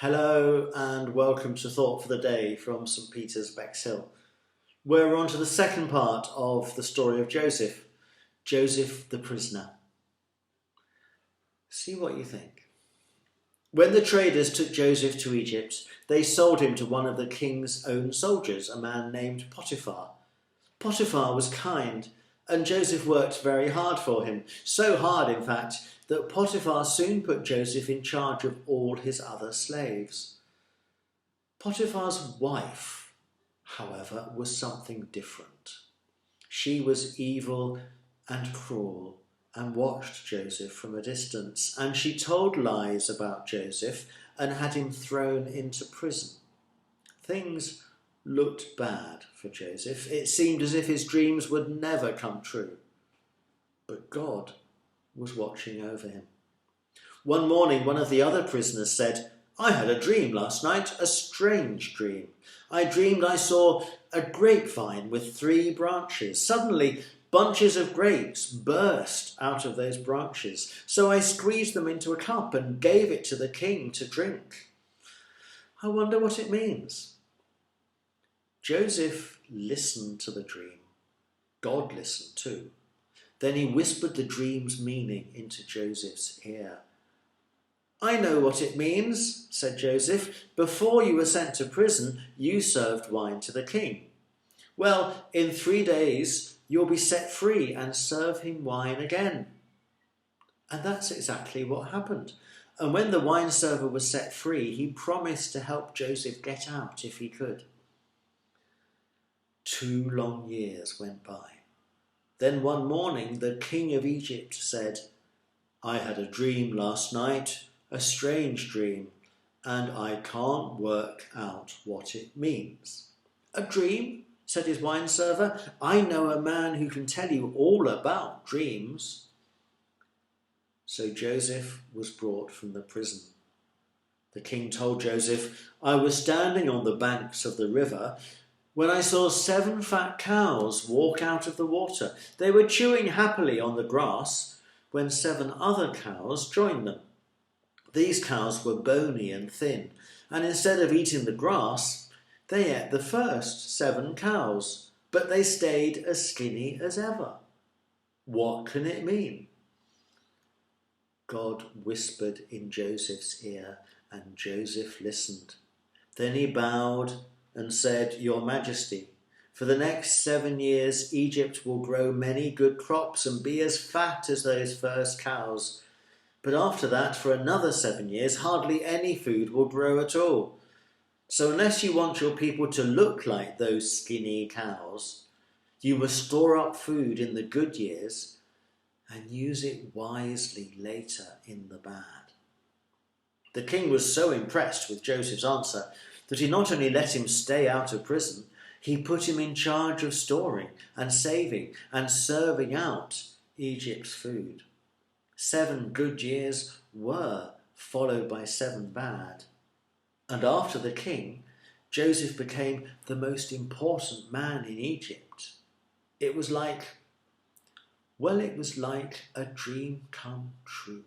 Hello and welcome to Thought for the Day from St Peter's, Bexhill. We're on to the second part of the story of Joseph, Joseph the prisoner. See what you think. When the traders took Joseph to Egypt, they sold him to one of the king's own soldiers, a man named Potiphar. Potiphar was kind, and Joseph worked very hard for him, so hard in fact that Potiphar soon put Joseph in charge of all his other slaves. Potiphar's wife, however, was something different. She was evil and cruel and watched Joseph from a distance, and she told lies about Joseph and had him thrown into prison. Things looked bad for Joseph. It seemed as if his dreams would never come true. But God was watching over him. One morning, one of the other prisoners said, "I had a dream last night, a strange dream. I dreamed I saw a grapevine with 3 branches. Suddenly, bunches of grapes burst out of those branches. So I squeezed them into a cup and gave it to the king to drink. I wonder what it means." Joseph listened to the dream. God listened too. Then he whispered the dream's meaning into Joseph's ear. "I know what it means," said Joseph. "Before you were sent to prison, you served wine to the king. Well, in 3 days, you'll be set free and serve him wine again." And that's exactly what happened. And when the wine server was set free, he promised to help Joseph get out if he could. 2 long years went by. Then one morning the king of Egypt said, "I had a dream last night, a strange dream, and I can't work out what it means." "A dream?" said his wine server. "I know a man who can tell you all about dreams." So Joseph was brought from the prison. The king told Joseph, "I was standing on the banks of the river when I saw 7 fat cows walk out of the water. They were chewing happily on the grass when 7 other cows joined them. These cows were bony and thin, and instead of eating the grass, they ate the first 7 cows, but they stayed as skinny as ever. What can it mean?" God whispered in Joseph's ear, and Joseph listened. Then he bowed and said, "Your Majesty, for the next 7 years Egypt will grow many good crops and be as fat as those first cows. But after that, for another 7 years, hardly any food will grow at all. So unless you want your people to look like those skinny cows, you must store up food in the good years and use it wisely later in the bad." The king was so impressed with Joseph's answer that he not only let him stay out of prison, he put him in charge of storing and saving and serving out Egypt's food. 7 good years were followed by 7 bad. And after the king, Joseph became the most important man in Egypt. It was like a dream come true.